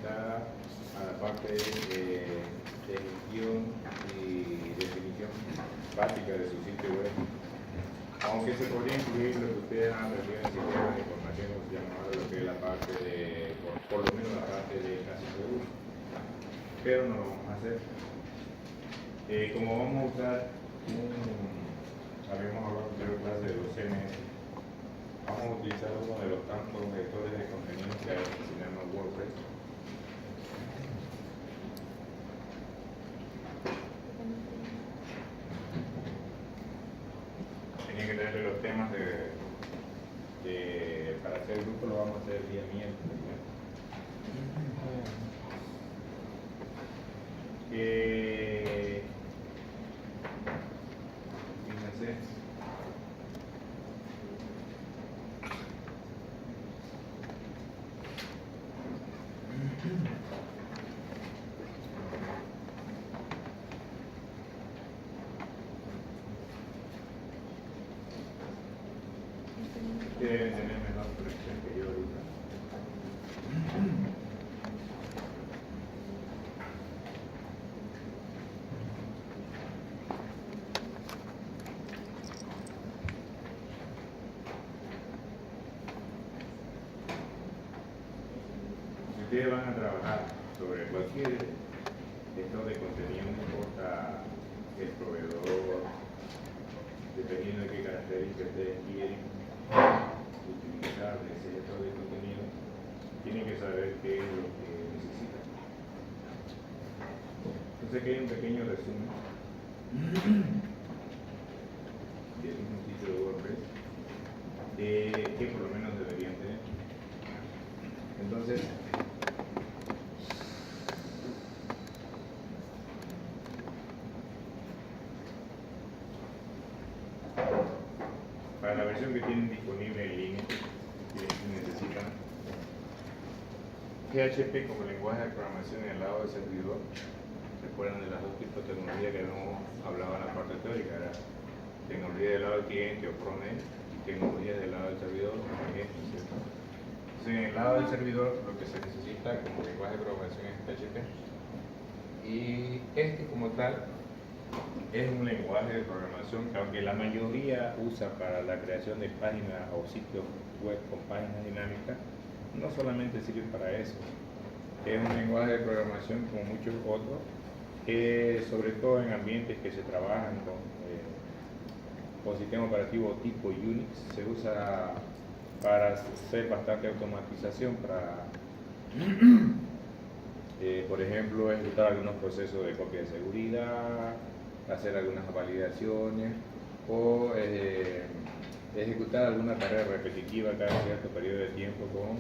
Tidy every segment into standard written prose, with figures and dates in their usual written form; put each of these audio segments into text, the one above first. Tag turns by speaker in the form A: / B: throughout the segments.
A: orientada a la parte de gestión y definición básica de su sitio web. Aunque se podría incluir lo que ustedes han recibido en sistemas de información, se llama ahora lo que es la parte de, por lo menos la parte de casi seguro, pero no lo vamos a hacer. Como vamos a usar habíamos hablado de la clase de los CMS, vamos a utilizar uno de los tantos vectores de contenido que hay que se llama WordPress. Tenía que tener los temas para hacer el grupo, lo vamos a hacer el día miércoles. Fíjense. Que deben tener menor conexión que yo ahorita. Si ustedes van a trabajar sobre cualquier gestor de contenido, no importa el proveedor, dependiendo de qué características ustedes quieren utilizar de ese gestor de contenido, tienen que saber qué es lo que necesitan. Entonces aquí hay un pequeño resumen del mismo sitio de WordPress que por lo menos deberían tener. Entonces, para la versión que tienen disponible en línea, necesitan PHP como lenguaje de programación en el lado del servidor. Recuerdan de las dos tipos de tecnología que hemos hablado en la parte teórica, era tecnología del lado del cliente o frontend y tecnología del lado del servidor o backend, ¿cierto? Entonces, en el lado del servidor lo que se necesita como lenguaje de programación es PHP, y este como tal es un lenguaje de programación que, aunque la mayoría usa para la creación de páginas o sitios web con páginas dinámicas, no solamente sirve para eso. Es un lenguaje de programación como muchos otros, que sobre todo en ambientes que se trabajan con sistema operativo tipo Unix, se usa para hacer bastante automatización, para por ejemplo, ejecutar algunos procesos de copia de seguridad, hacer algunas validaciones o ejecutar alguna tarea repetitiva cada cierto periodo de tiempo con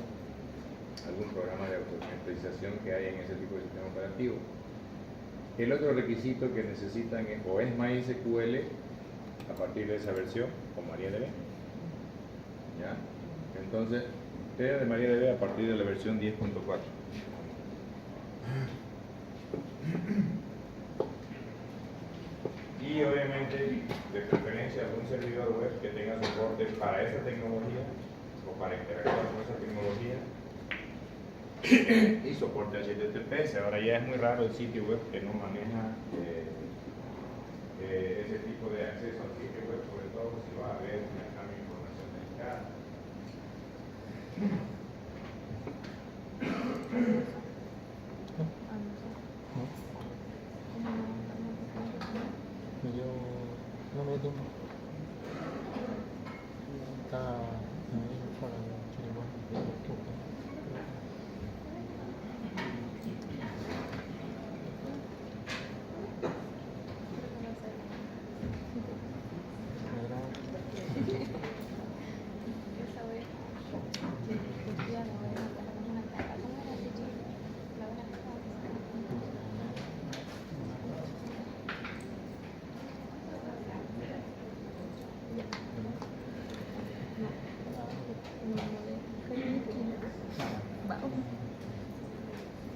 A: algún programa de automatización que hay en ese tipo de sistema operativo. El otro requisito que necesitan es o es MySQL a partir de esa versión o MariaDB. ¿Ya? Entonces, de MariaDB a partir de la versión 10.4. Y obviamente, de preferencia, algún servidor web que tenga soporte para esa tecnología o para interactuar con esa tecnología y soporte HTTPS. Ahora ya es muy raro el sitio web que no maneja ese tipo de acceso al sitio web, sobre todo si va a haber una cambio de información delicada.
B: Yo no me tengo. Está ahí fuera de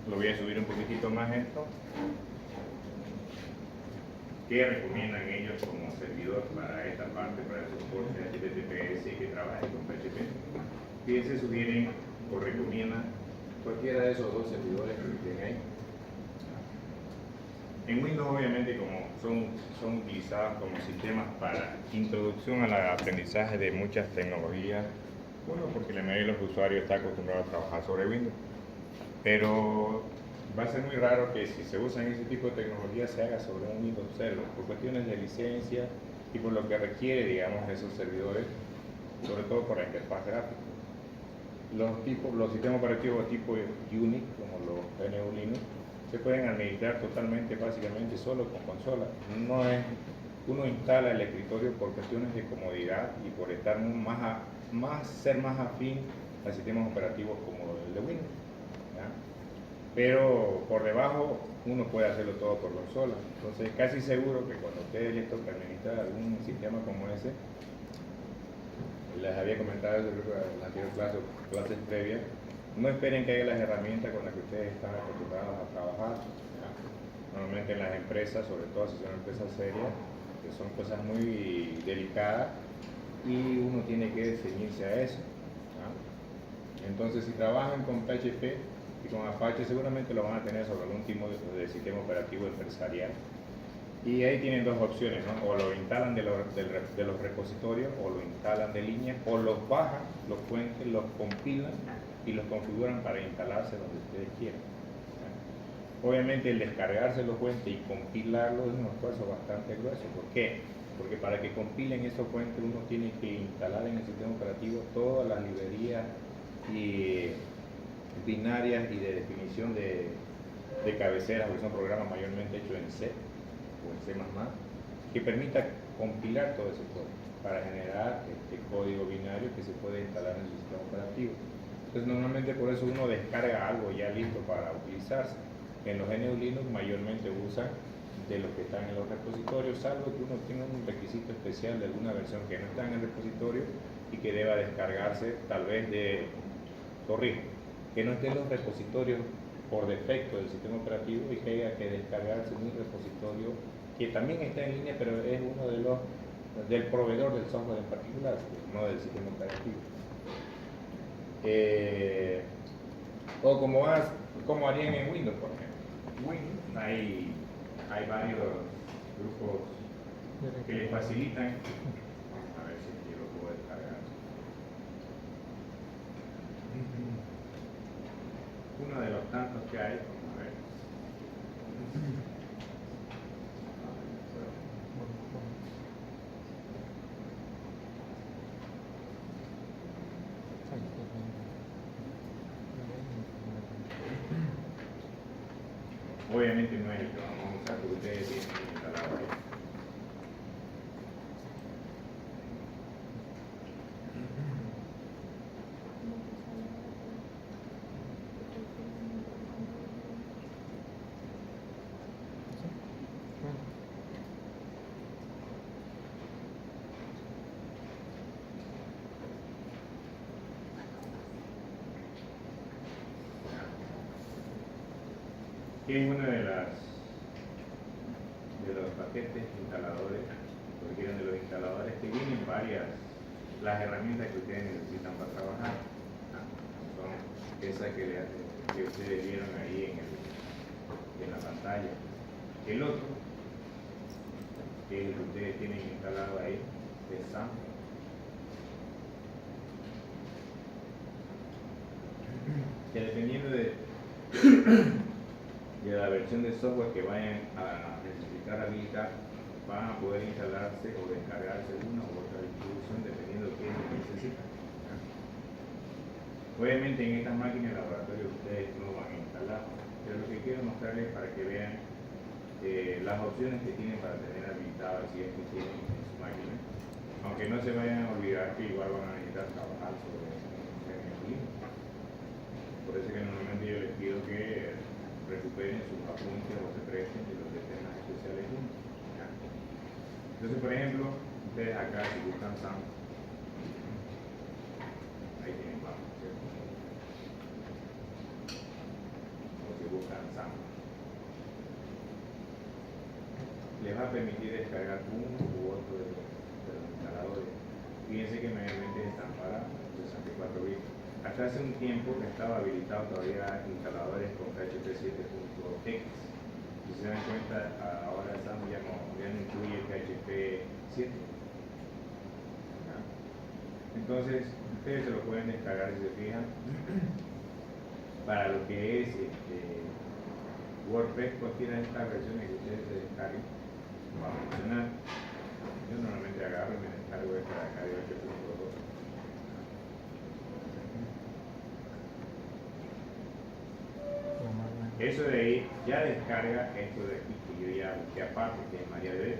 A: Lo voy a subir un poquitito más esto. ¿Qué recomiendan ellos como servidor para esta parte, para el soporte HTTPS que trabaje con PHP? ¿Qué se sugieren o recomiendan cualquiera de esos dos servidores que tienen ahí. En Windows, obviamente, como son utilizados como sistemas para introducción al aprendizaje de muchas tecnologías, bueno, porque la mayoría de los usuarios está acostumbrado a trabajar sobre Windows, pero va a ser muy raro que si se usan ese tipo de tecnología se haga sobre un Windows Server, por cuestiones de licencia y por lo que requiere, digamos, esos servidores, sobre todo por la interfaz gráfica. Los sistemas operativos tipo Unix, como los GNU Linux, se pueden administrar totalmente, básicamente, solo con consola. No es, uno instala el escritorio por cuestiones de comodidad y por estar ser más afín a sistemas operativos como el de Windows, ¿ya? Pero por debajo uno puede hacerlo todo por consola. Entonces, casi seguro que cuando a ustedes les toca administrar algún sistema como ese, les había comentado en la anterior clases previas, no esperen que haya las herramientas con las que ustedes están acostumbrados a trabajar, ¿ya? Normalmente en las empresas, sobre todo si son empresas serias, que son cosas muy delicadas y uno tiene que ceñirse a eso, ¿ya? Entonces, si trabajan con PHP y con Apache, seguramente lo van a tener sobre algún tipo de sistema operativo empresarial. Y ahí tienen dos opciones, ¿no? O lo instalan de los repositorios, o lo instalan de línea, o los bajan, los fuentes, los compilan y los configuran para instalarse donde ustedes quieran, ¿ya? Obviamente el descargarse los fuentes y compilarlos es un esfuerzo bastante grueso. ¿Por qué? Porque para que compilen esos fuentes uno tiene que instalar en el sistema operativo todas las librerías y binarias y de definición de cabeceras, porque son programas mayormente hechos en C o en C++, que permita compilar todo ese código para generar este código binario que se puede instalar en el sistema operativo. Entonces, normalmente por eso uno descarga algo ya listo para utilizarse. En los GNU Linux mayormente usan de los que están en los repositorios, salvo que uno tenga un requisito especial de alguna versión que no está en el repositorio y que deba descargarse tal vez que no esté en los repositorios por defecto del sistema operativo y que haya que descargarse un repositorio que también está en línea, pero es uno de los del proveedor del software en particular, no del sistema operativo. O como harían en Windows, por ejemplo. Windows hay varios grupos que les facilitan. Vamos a ver si aquí lo puedo descargar. Uno de los tantos que hay, vamos a ver. Obviamente no es el que vamos a usar, porque ustedes tienen instalado ahí. Que es uno de los paquetes instaladores, porque quieren de los instaladores que vienen las herramientas que ustedes necesitan para trabajar, ¿no? Son esas que ustedes vieron ahí en la pantalla. El otro, que es el que ustedes tienen instalado ahí, es SAM. Que dependiendo de la versión de software que vayan a necesitar habilitar, van a poder instalarse o descargarse una u otra distribución dependiendo de qué es lo que necesitan. Obviamente en estas máquinas de laboratorio ustedes no van a instalar, pero lo que quiero mostrarles para que vean las opciones que tienen para tener habilitadas si es que tienen en su máquina, aunque no se vayan a olvidar que igual van a necesitar trabajar sobre el. Por eso que normalmente yo les pido que recuperen sus apuntes o se presten de los temas especiales juntos, ¿ya? Entonces, por ejemplo, ustedes acá si buscan SAM, ahí tienen vamos, ¿cierto? O si buscan SAM, les va a permitir descargar uno u otro de los instaladores. Fíjense que mayormente están para 64 bits. hasta hace un tiempo estaba habilitado todavía instaladores con PHP 7.x. Si se dan cuenta, ahora SAM ya no incluye PHP 7. Entonces, ustedes se lo pueden descargar si se fijan. Para lo que es WordPress, cualquiera de estas versiones que ustedes se descarguen va a funcionar. Yo normalmente agarro y me descargo esta de acá de 8.2. Eso de ahí ya descarga esto de aquí que yo ya busqué aparte, que es MariaDB.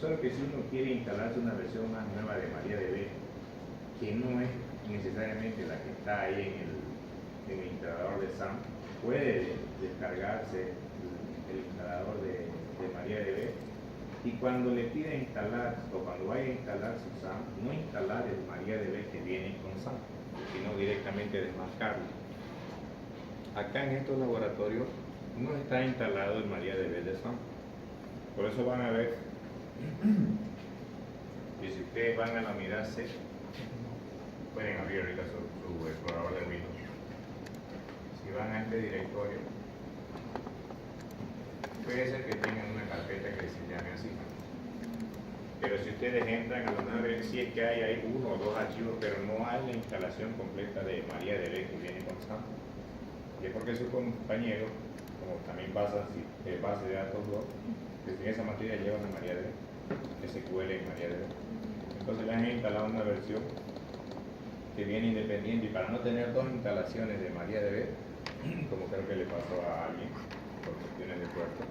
A: Solo que si uno quiere instalarse una versión más nueva de MariaDB, que no es necesariamente la que está ahí en el instalador de SAM, puede descargarse el instalador de MariaDB, y cuando le pida instalar o cuando vaya a instalar su SAM, no instalar el MariaDB que viene con SAM, sino directamente desmarcarlo. Acá en estos laboratorios no está instalado el MariaDB de SAM. Por eso van a ver que si ustedes van a la unidad C, pueden abrir ahorita su explorador de Windows. Si van a este directorio, puede ser que tengan una carpeta que se llame así. Pero si ustedes entran a la nave, sí es que hay uno o dos archivos, pero no hay la instalación completa de MariaDB que viene con SAM. Y es porque su compañero, como también pasa de base de datos 2, desde esa materia llevan a MariaDB, SQL en MariaDB. Entonces le han instalado una versión que viene independiente, y para no tener dos instalaciones de MariaDB, como creo que le pasó a alguien por cuestiones de puerto,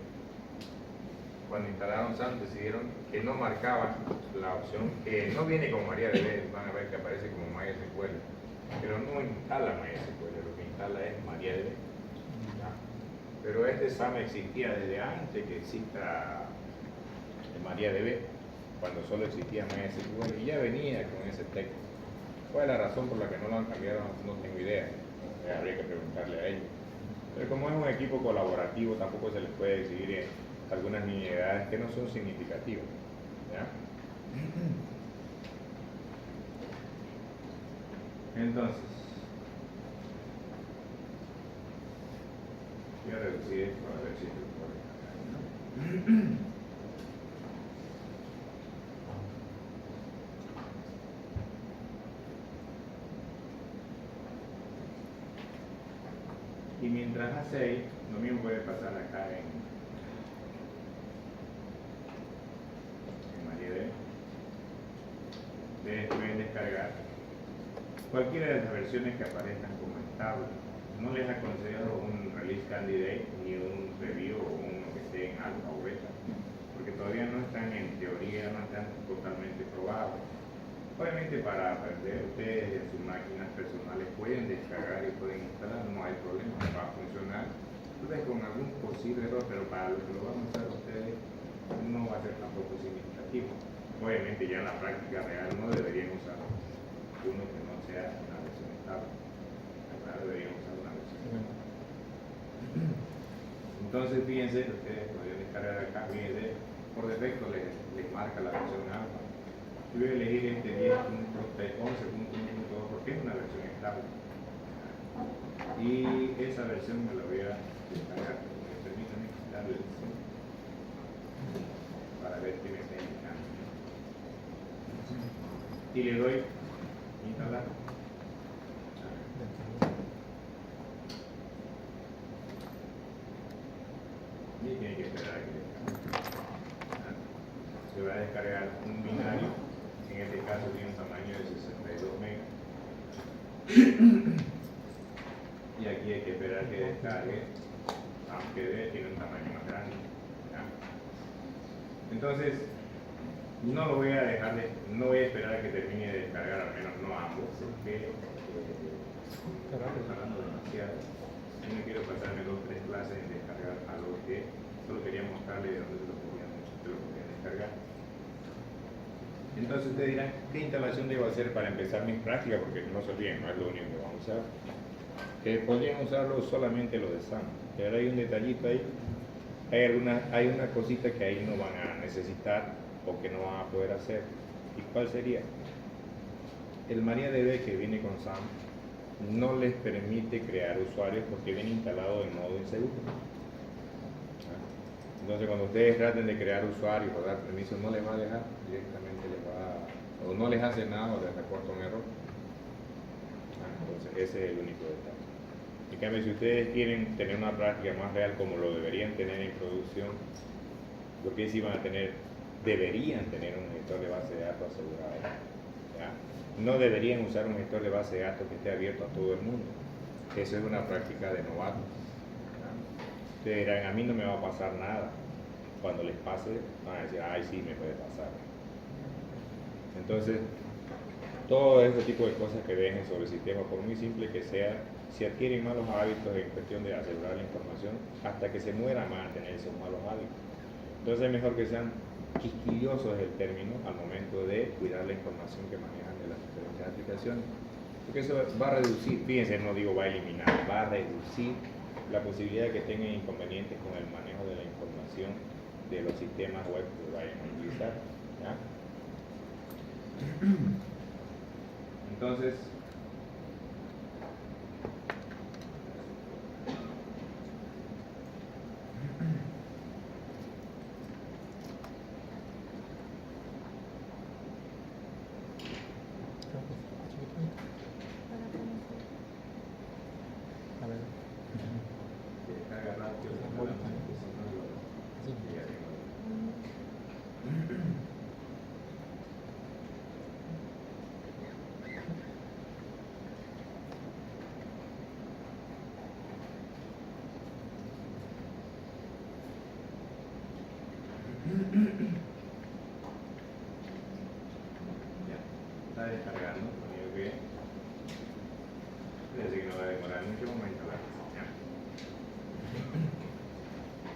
A: cuando instalaron SAM decidieron que no marcaban la opción que no viene con MariaDB. Van a ver que aparece como MySQL, pero no instala MySQL, lo que instala es MariaDB. Pero este SAM existía desde antes que exista el MariaDB, cuando solo existía MySQL, y ya venía con ese texto. ¿Cuál es la razón por la que no lo han cambiado? No tengo idea, habría que preguntarle a ellos. Pero como es un equipo colaborativo, tampoco se les puede exigir algunas nimiedades que no son significativas, ¿ya? Entonces, voy a reducir esto a ver si se puede. Y mientras hacéis, lo mismo puede pasar acá en MariaDB. Ustedes pueden descargar cualquiera de las versiones que aparezcan como estable. No les aconsejo un release candidate ni un review o uno que esté en alfa o beta, porque todavía no están en teoría, no están totalmente probados. Obviamente para aprender ustedes en sus máquinas personales pueden descargar y pueden instalar, no hay problema, va a funcionar. Tal vez con algún posible error, pero para lo que lo van a usar ustedes no va a ser tampoco significativo. Obviamente ya en la práctica real no deberían usar uno que no sea una versión estable. Acá deberían usar una versión. Entonces fíjense que ustedes podrían descargar acá, fíjense, por defecto les marca la versión alfa. Yo voy a elegir este 10.11.1.2 porque es una versión estable. Y esa versión me la voy a descargar. Me permiten darle el zoom para ver qué me está indicando. Y le doy instalar. Y tiene que esperar a que descargue. Se va a descargar un binario. En este caso tiene un tamaño de 62 megas. Y aquí hay que esperar que descargue, aunque tiene un tamaño más grande. ¿Ya? Entonces, no lo voy a dejar no voy a esperar a que termine de descargar, al menos no ambos, porque estamos hablando demasiado. Yo no quiero pasarme 2 o 3 clases en descargar algo que solo quería mostrarle de dónde se lo podían descargar. Entonces ustedes dirán, ¿qué instalación debo hacer para empezar mis prácticas? Porque no se olviden, no es lo único que vamos a usar. Que podrían usarlo solamente lo de SAM. Pero hay un detallito ahí. Hay una cosita que ahí no van a necesitar o que no van a poder hacer. ¿Y cuál sería? El MariaDB que viene con SAM no les permite crear usuarios porque viene instalado en modo inseguro. Entonces, cuando ustedes traten de crear usuarios o dar permisos, no les va a dejar, directamente les va o no les hace nada o les reporta un error. Entonces, ese es el único detalle. En cambio, si ustedes quieren tener una práctica más real como lo deberían tener en producción, lo que sí deberían tener un gestor de base de datos asegurado. ¿Ya? No deberían usar un gestor de base de datos que esté abierto a todo el mundo. Eso es una práctica de novatos. Ustedes dirán, a mí no me va a pasar nada. Cuando les pase, van a decir, ay, sí, me puede pasar. Entonces, todo ese tipo de cosas que dejen sobre el sistema, por muy simple que sea, si adquieren malos hábitos en cuestión de asegurar la información, hasta que se mueran van a tener esos malos hábitos. Entonces es mejor que sean quisquillosos, es el término, al momento de cuidar la información que manejan de las diferentes aplicaciones. Porque eso va a reducir, fíjense, no digo va a eliminar, va a reducir la posibilidad de que tengan inconvenientes con el manejo de la información de los sistemas web que vayan a utilizar. ¿Ya? Entonces,
B: A ver.
A: ya, está descargando, sonido que así que no va a demorar mucho para instalar.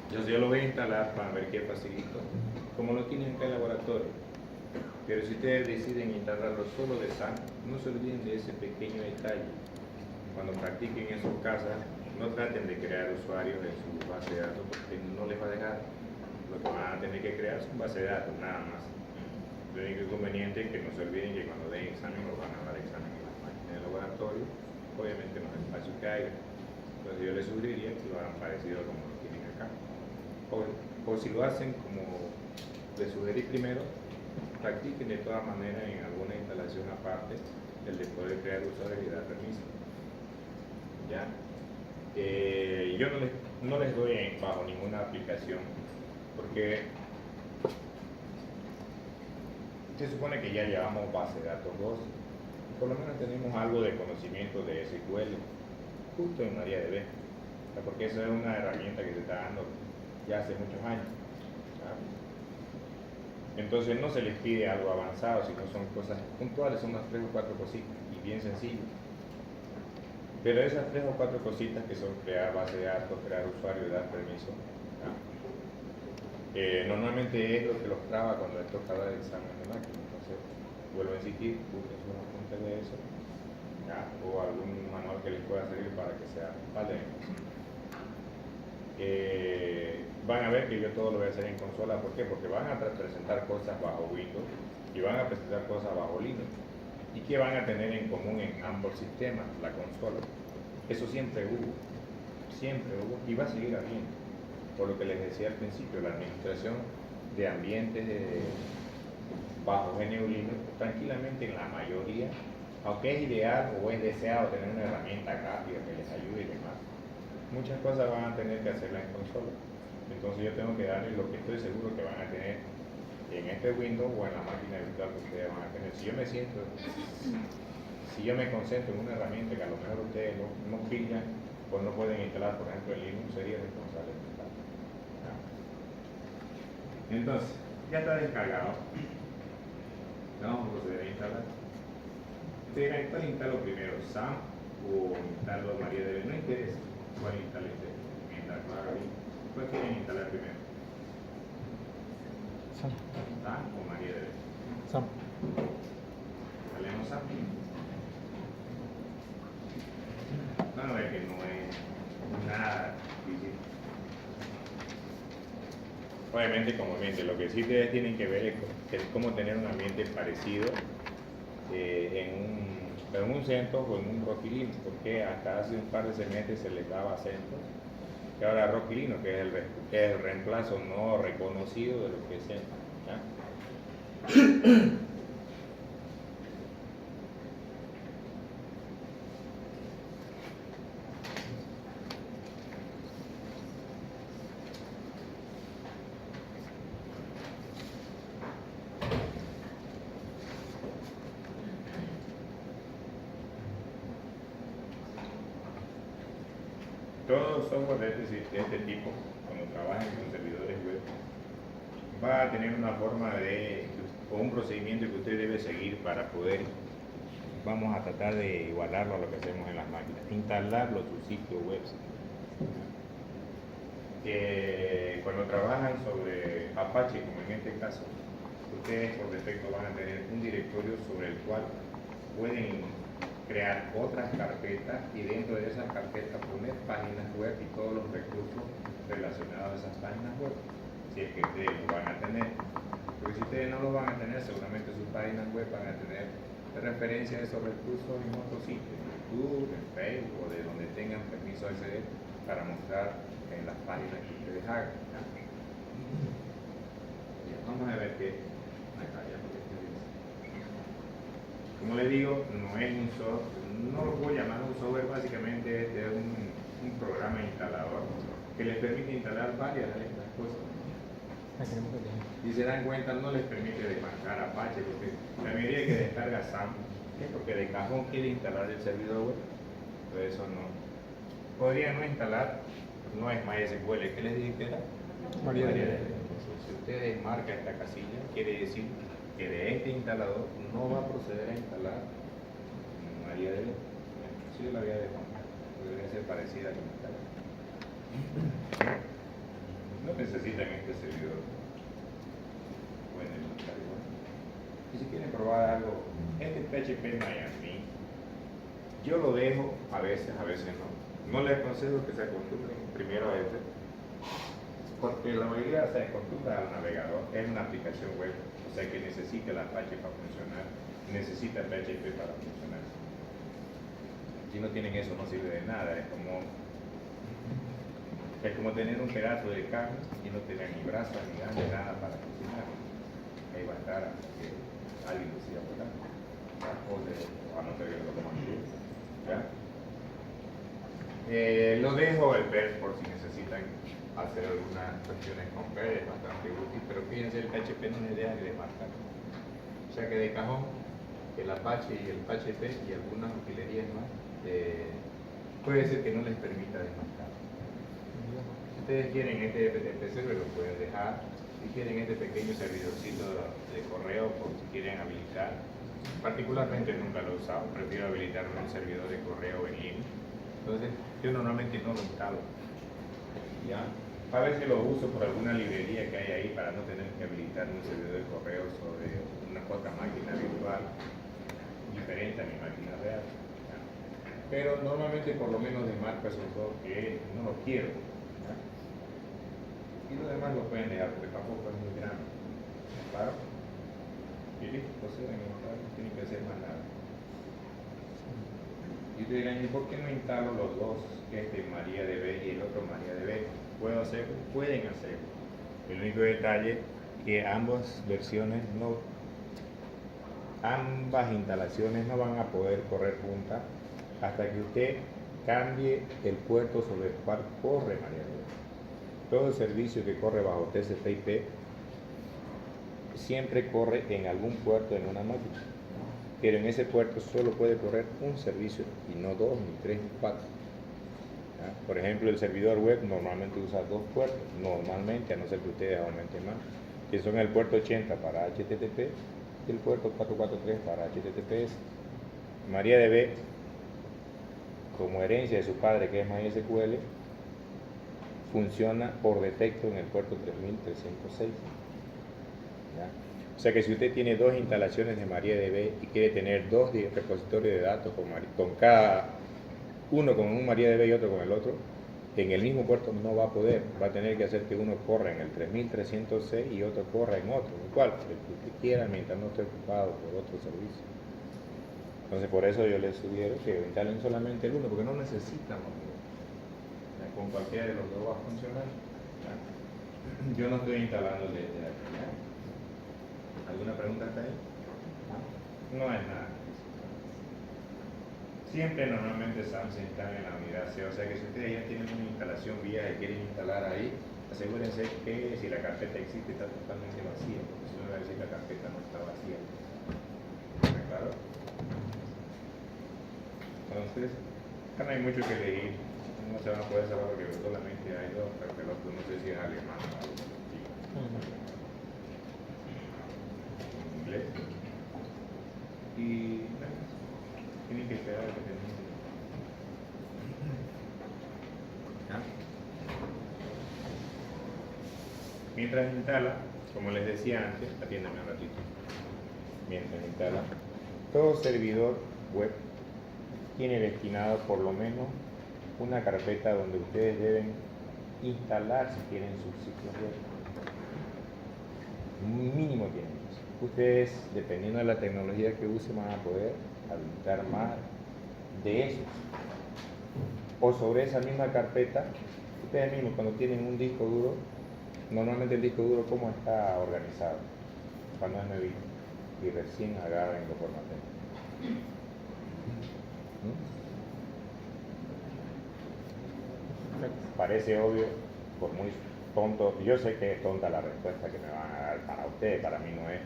A: Entonces yo lo voy a instalar para ver qué facilito, como lo tienen acá en el laboratorio. Pero si ustedes deciden instalarlo solo de SAM, no se olviden de ese pequeño detalle. Cuando practiquen en sus casas, no traten de crear usuarios en su base de datos porque no les va a dejar. Lo que van a tener que crear es una base de datos, nada más. Lo único inconveniente es que no se olviden que cuando den examen, lo van a dar examen en las máquinas del laboratorio, obviamente en los espacios que hay. Entonces yo les sugeriría que lo hagan parecido como lo tienen acá. O si lo hacen como les sugerí primero, practiquen de todas maneras en alguna instalación aparte el de poder crear usuarios y dar permiso. ¿Ya? Yo no les doy bajo ninguna aplicación porque se supone que ya llevamos base de datos 2 y por lo menos tenemos algo de conocimiento de SQL justo en MariaDB, porque esa es una herramienta que se está dando ya hace muchos años. ¿Ya? Entonces no se les pide algo avanzado, sino son cosas puntuales, son unas 3 o 4 cositas y bien sencillas. Pero esas 3 o 4 cositas que son crear base de datos, crear usuario y dar permiso, normalmente es lo que los traba cuando les toca dar el examen de máquina. Entonces, vuelvo a insistir, busquen un apunte de eso, ¿ya? O algún manual que les pueda servir para que sea vale. Van a ver que yo todo lo voy a hacer en consola. ¿Por qué? Porque van a presentar cosas bajo Windows y van a presentar cosas bajo Linux. ¿Y qué van a tener en común en ambos sistemas? La consola. Eso siempre hubo y va a seguir habiendo. Por lo que les decía al principio, la administración de ambientes bajo GNU Linux, tranquilamente en la mayoría, aunque es ideal o es deseado tener una herramienta rápida que les ayude y demás, muchas cosas van a tener que hacerlas en consola. Entonces yo tengo que darles lo que estoy seguro que van a tener en este Windows o en la máquina virtual que ustedes van a tener. Si yo me concentro en una herramienta que a lo mejor ustedes no pillan o no pueden instalar, por ejemplo en Linux, sería responsable de instalar. Entonces, ya está descargado. Vamos a proceder a instalar. Ustedes ¿cuál instalo primero? ¿SAM o instalo MariaDB? No interesa cuál instale usted. Mientras lo haga bien. ¿Cuál quieren instalar primero?
B: SAM.
A: ¿SAM o MariaDB?
B: SAM.
A: ¿Instalemos SAM? No, es que no es nada difícil. Obviamente como ambiente, lo que sí ustedes tienen que ver es cómo tener un ambiente parecido en en un CentOS o en un Rocky Linux, porque hasta hace un par de semestres se les daba CentOS, y ahora Rocky Linux, que es el reemplazo no reconocido de lo que es CentOS, ¿ya? Todo software de este tipo, cuando trabajen con servidores web, va a tener una forma o un procedimiento que usted debe seguir para poder, vamos a tratar de igualarlo a lo que hacemos en las máquinas, instalarlo a su sitio web. Cuando trabajan sobre Apache, como en este caso, ustedes por defecto van a tener un directorio sobre el cual pueden crear otras carpetas y dentro de esas carpetas poner páginas web y todos los recursos relacionados a esas páginas web, si es que ustedes lo van a tener. Porque si ustedes no lo van a tener, seguramente sus páginas web van a tener referencia a esos recursos en otros sitios, en YouTube, en Facebook o de donde tengan permiso de acceder para mostrar en las páginas que ustedes hagan. ¿Ya? Vamos a ver qué. Como les digo, no es un software, no lo puedo llamar un software, básicamente este es un programa instalador que les permite instalar varias de estas cosas. Si se dan cuenta, no les permite desmarcar Apache, porque la mayoría que descarga SAM es porque de cajón quiere instalar el servidor web, pero eso no. Podría no instalar, no es MySQL, ¿qué les dije que era? MariaDB. Si usted desmarca esta casilla, quiere decir que de este instalador no va a proceder a instalar MariaDB. Sí, yo la había desmarcado, debería ser parecida a la instalar. No necesitan este servidor. Bueno, y si quieren probar algo, este PHP Miami, yo lo dejo a veces no. No les aconsejo que se acostumbren primero a este, porque la mayoría se acostumbra al navegador, es una aplicación web, o sea que necesita el Apache para funcionar, necesita PHP para funcionar. Si no tienen eso no sirve de nada, es como tener un pedazo de carne y no tener ni brazos ni nada para cocinar. Ahí va a estar hasta que alguien decida volar, a no ser que lo coman crudo, ¿ya? Lo dejo el ver por si necesitan hacer algunas cuestiones con PHP, es bastante útil, pero fíjense, el PHP no les deja de desmarcar. O sea que de cajón, el Apache y el PHP y algunas utilerías más, puede ser que no les permita desmarcar. Si ustedes quieren este FTP server lo pueden dejar, si quieren este pequeño servidorcito de correo por si quieren habilitar. Particularmente nunca lo he usado, prefiero habilitar un servidor de correo en línea. Entonces yo normalmente no lo instalo, ¿ya? A veces lo uso por alguna librería que hay ahí para no tener que habilitar un servidor de correo sobre una otra máquina virtual diferente a mi máquina real, ¿ya? Pero normalmente por lo menos desmarco esos dos que no los quiero, ¿ya? Y lo demás lo pueden dejar porque tampoco es muy grande, ¿claro? Y listo, proceden a instalar, no tienen que hacer más nada. Y te dirán, ¿y por qué no instalo los dos, este MariaDB y el otro MariaDB? ¿Puedo hacerlo? Pueden hacerlo. El único detalle que ambas instalaciones no van a poder correr juntas hasta que usted cambie el puerto sobre el cual corre MariaDB. Todo el servicio que corre bajo TCP/IP siempre corre en algún puerto en una máquina, pero en ese puerto solo puede correr un servicio y no dos, ni tres, ni cuatro. ¿Ya? Por ejemplo, el servidor web normalmente usa dos puertos, normalmente, a no ser que ustedes aumenten más, que son el puerto 80 para HTTP y el puerto 443 para HTTPS. MariaDB, como herencia de su padre que es MySQL, funciona por defecto en el puerto 3306. ¿Ya? O sea que si usted tiene dos instalaciones de MariaDB y quiere tener dos repositorios de datos con cada uno con un MariaDB y otro con el otro, en el mismo puerto no va a poder, va a tener que hacer que uno corra en el 3306 y otro corra en otro, igual, el que usted quiera mientras no esté ocupado por otro servicio. Entonces por eso yo les sugiero que instalen solamente el uno, porque no necesitan los dos. Con cualquiera de los dos va a funcionar. ¿Ya? Yo no estoy instalando desde aquí. ¿Ya? ¿Alguna pregunta hasta ahí? No es nada. Siempre normalmente SAM se instala en la unidad C, o sea que si ustedes ya tienen una instalación vía y quieren instalar ahí, asegúrense que si la carpeta existe está totalmente vacía, porque si no va a decir que la carpeta no está vacía. ¿Está claro? Entonces, acá no hay mucho que elegir, no se van a poder saber porque solamente hay dos, pero el otro no sé si es alemán o algo así. Inglés. Y nada, tienen que esperar a que termine. ¿Ya? Mientras instala, como les decía antes, atiéndame un ratito. Mientras instala, todo servidor web tiene destinado por lo menos una carpeta donde ustedes deben instalar si quieren sus sitios web. Mínimo tienen eso. Ustedes, dependiendo de la tecnología que usen, van a poder habilitar más de esos. O sobre esa misma carpeta, ustedes mismos cuando tienen un disco duro, normalmente el disco duro cómo está organizado cuando es nuevito y recién agarran y lo formatean. Parece obvio, por muy tonto, yo sé que es tonta la respuesta que me van a dar para ustedes, para mí no es,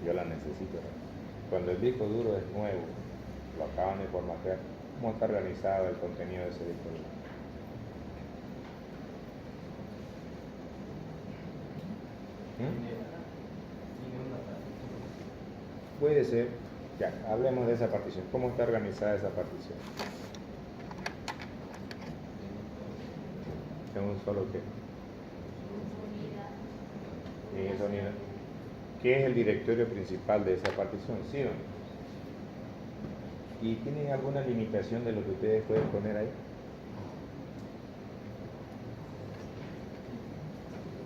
A: yo la necesito. Cuando el disco duro es nuevo, lo acaban de formatear, ¿cómo está organizado el contenido de ese disco duro? Puede ser, ya, hablemos de esa partición. ¿Cómo está organizada esa partición? En un solo qué. En esa unidad. ¿Qué es el directorio principal de esa partición? ¿Sí o no? ¿Y tienen alguna limitación de lo que ustedes pueden poner ahí?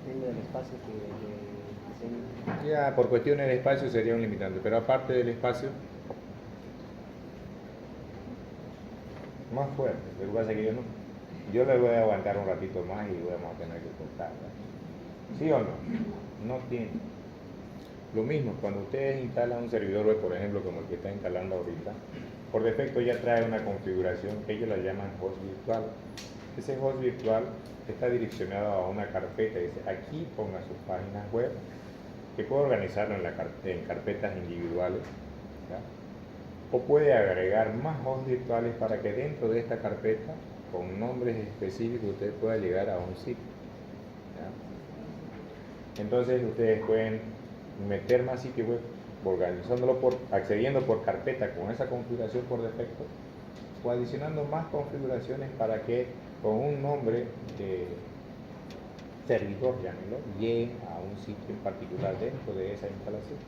C: Depende del espacio que diseño.
A: Ya, por cuestiones de espacio sería un limitante, pero aparte del espacio, más fuerte. Lo que pasa es que yo le voy a aguantar un ratito más y vamos a tener que cortar. ¿Sí o no? No tiene. Lo mismo, cuando ustedes instalan un servidor web, por ejemplo, como el que está instalando ahorita, por defecto ya trae una configuración que ellos la llaman host virtual. Ese host virtual está direccionado a una carpeta y dice, aquí ponga sus páginas web, que puede organizarlo en carpetas individuales, ¿ya? O puede agregar más hosts virtuales para que dentro de esta carpeta, con nombres específicos, usted pueda llegar a un sitio, ¿ya? Entonces ustedes pueden meter más sitios web organizándolo accediendo por carpeta con esa configuración por defecto o adicionando más configuraciones para que con un nombre de servidor, llámenlo, llegue a un sitio en particular dentro de esa instalación,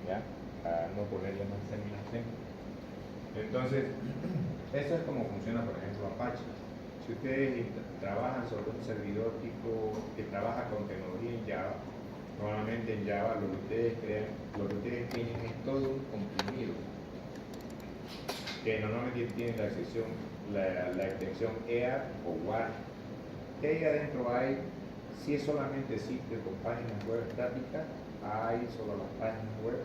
A: ¿ya? Para no ponerle más terminación. Entonces, eso es como funciona, por ejemplo, Apache. Si ustedes trabajan sobre un servidor tipo que trabaja con tecnología en Java, normalmente en Java lo que ustedes crean, lo que ustedes tienen es todo un comprimido que normalmente tiene la extensión EAR o WAR. Que ahí adentro hay, si es solamente sitio con páginas web estáticas, hay solo las páginas web.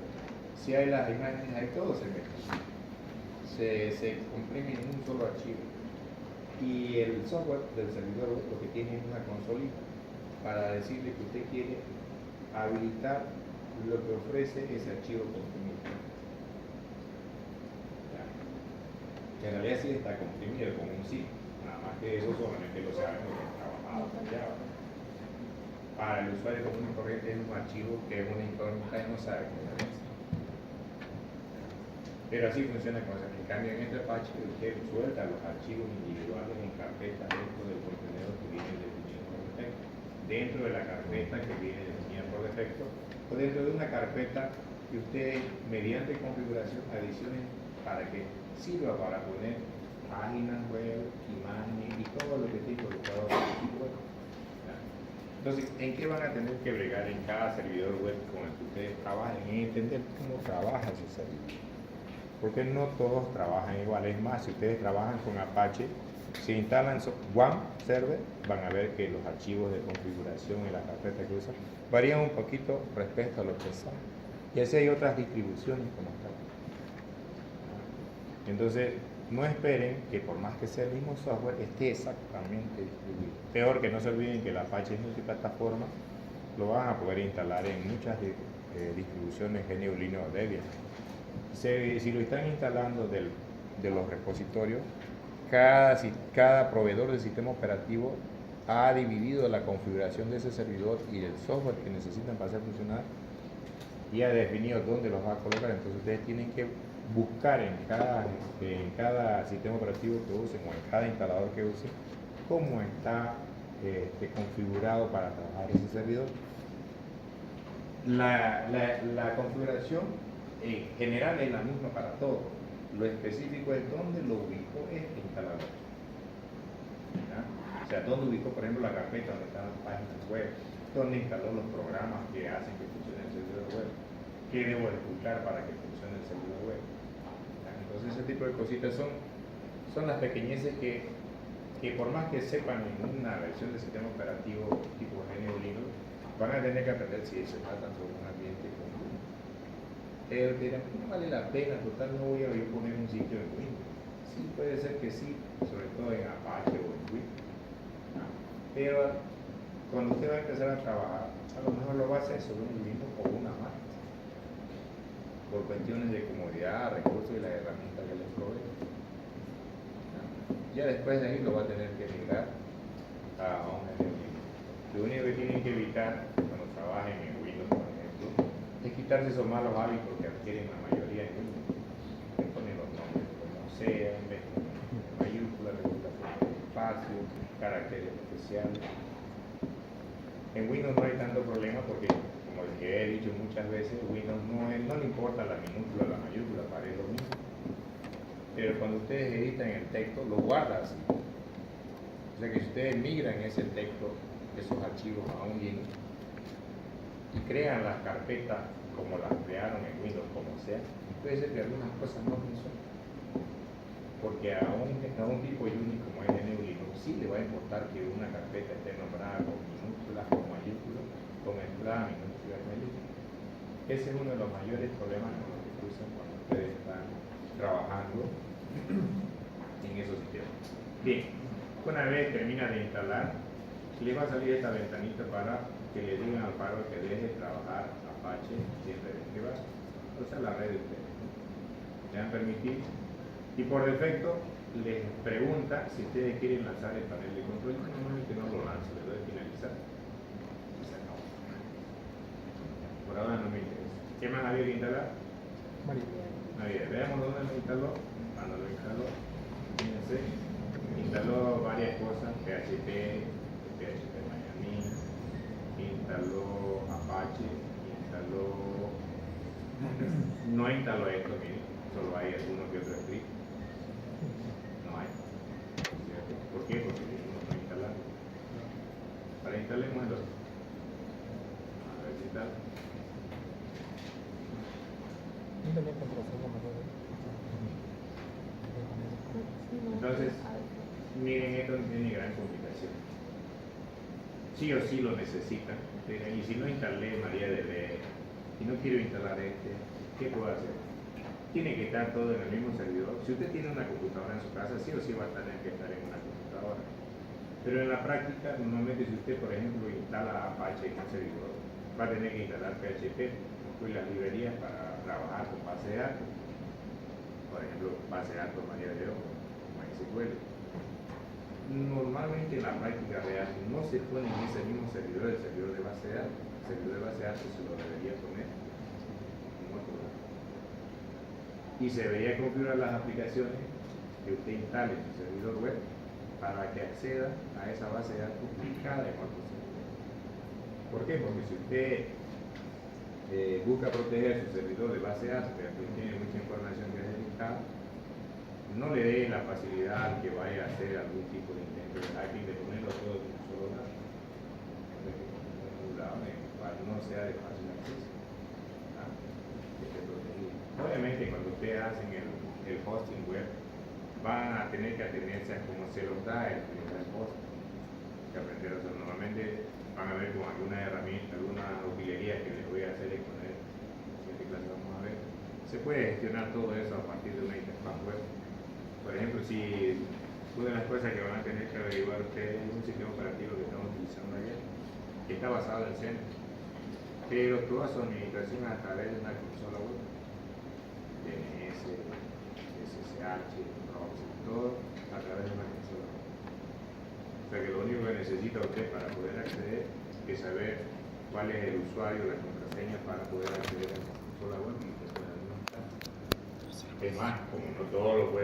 A: Si hay las imágenes, hay todo se mete. Se comprime en un solo archivo. Y el software del servidor web lo que tiene es una consolita para decirle que usted quiere habilitar lo que ofrece ese archivo comprimido. ¿Ya? En realidad sí está comprimido con un zip, nada más que eso solamente lo sabemos los que trabajamos con Java. Para el usuario común y corriente es un archivo que es una incógnita y no sabe qué es. Pero así funciona con eso. En cambio, en este Apache usted suelta los archivos individuales en carpetas dentro del contenedor que viene definido por defecto, dentro de la carpeta que viene definida por defecto, o dentro de una carpeta que usted, mediante configuración, adicione para que sirva para poner páginas web, imágenes y todo lo que esté involucrado en el sitio web. Entonces, ¿en qué van a tener que bregar en cada servidor web con el que ustedes trabajen? En entender cómo trabaja ese servidor. porque no todos trabajan igual. Es más, si ustedes trabajan con Apache, si instalan One Server, van a ver que los archivos de configuración y la carpeta que usan varían un poquito respecto a lo que son. Y así hay otras distribuciones como tal. Entonces, no esperen que por más que sea el mismo software, esté exactamente distribuido. Peor, que no se olviden que el Apache es multiplataforma, lo van a poder instalar en muchas distribuciones GNU Linux o Debian. Si lo están instalando de los repositorios, cada proveedor de sistema operativo ha dividido la configuración de ese servidor y el software que necesitan para hacer funcionar y ha definido dónde los va a colocar. Entonces ustedes tienen que buscar en cada sistema operativo que usen o en cada instalador que usen cómo está configurado para trabajar ese servidor. La configuración en general es la misma para todos. Lo específico es dónde lo ubicó este instalador. ¿Ya? O sea, dónde ubicó, por ejemplo, la carpeta donde están las páginas web, dónde instaló los programas que hacen que funcione el servidor web, qué debo ejecutar para que funcione el servidor web. ¿Ya? Entonces, ese tipo de cositas son las pequeñeces que por más que sepan en una versión de sistema operativo tipo GNU Linux, van a tener que aprender si se trata sobre un ambiente común. Pero no vale la pena, total, no voy a poner un sitio en Windows. Sí, puede ser que sí, sobre todo en Apache o en Windows. Pero cuando usted va a empezar a trabajar, a lo mejor lo va a hacer sobre un Windows o una Mac, por cuestiones de comodidad, recursos y las herramientas que les provee. Ya después de ahí lo va a tener que migrar a un GNU Linux. Lo único que tienen que evitar cuando trabajen en Windows, por ejemplo, es quitarse esos malos hábitos que adquieren la mayoría en Windows. Que ponen los nombres como sea, en vez de mayúsculas, regulación de espacio, caracteres especiales. En Windows no hay tanto problema porque, como les he dicho muchas veces, Windows no le importa la minúscula o la mayúscula, para él lo mismo. Pero cuando ustedes editan el texto, lo guarda así. O sea que si ustedes migran ese texto, esos archivos a un Linux, y crean las carpetas como las crearon en Windows, como sea, puede ser que algunas cosas no funcionen. Porque a un tipo Unix como es GNU Linux, sí le va a importar que una carpeta esté nombrada con minúsculas, con mayúsculas, con entrada minúsculas, mayúsculas. Ese es uno de los mayores problemas con los que cruzan cuando ustedes están trabajando en esos sistemas. Bien, una vez termina de instalar, le va a salir esta ventanita para que le digan al firewall que deje trabajar Apache siempre de privado. O sea, la red de ustedes. Le dan permitir y por defecto les pregunta si ustedes quieren lanzar el panel de control. Normalmente no lo lanzo, le doy finalizar y se acabó. Por ahora no me interesa. ¿Qué más había que instalar? María, veamos dónde lo instaló. Cuando lo instaló, fíjense, instaló varias cosas, PHP, PHP Miami, instaló Apache, no instaló esto, miren, solo hay alguno que otro script, no hay, ¿cierto? ¿Por qué? Porque no está instalado. Para instalemos el otro, a ver si tal. Entonces, miren, esto no tiene gran complicación. Sí o sí lo necesitan. Y si no instalé MariaDB y no quiero instalar ¿qué puedo hacer? Tiene que estar todo en el mismo servidor. Si usted tiene una computadora en su casa, sí o sí va a tener que estar en una computadora. Pero en la práctica, normalmente si usted, por ejemplo, instala Apache en un servidor, va a tener que instalar PHP, pues las librerías para trabajar con base de datos. Por ejemplo, base de datos MariaDB o MySQL. Normalmente en la práctica real no se pone en ese mismo servidor el servidor de base de datos. El servidor de base de datos se lo debería poner en otro lado. Y se debería configurar las aplicaciones que usted instale en su servidor web para que acceda a esa base de datos ubicada en otro servidor. ¿Por qué? Porque si usted busca proteger su servidor de base de datos, que tiene mucha información que es delicada, no le dé la facilidad al que vaya a hacer algún tipo de intento de hacking de ponerlo todo en un solo lado, en el cual no sea de fácil acceso. Obviamente cuando ustedes hacen el van a tener que atenerse a cómo se los da el primer post. Que aprender, o sea, normalmente van a ver con alguna herramienta, alguna utilería que les voy a hacer exponer, en esta clase vamos a ver. Se puede gestionar todo eso a partir de una interfaz web. Por ejemplo, si una de las cosas que van a tener que averiguar ustedes es un sistema operativo que estamos utilizando allá, que está basado en Zen, pero toda su administración a través de una consola web, DNS, SSH, proxy, todo a través de una consola web. O sea que lo único que necesita usted para poder acceder es saber cuál es el usuario, la contraseña para poder acceder a la consola web y usted puede administrar. Es más, como no todo lo puede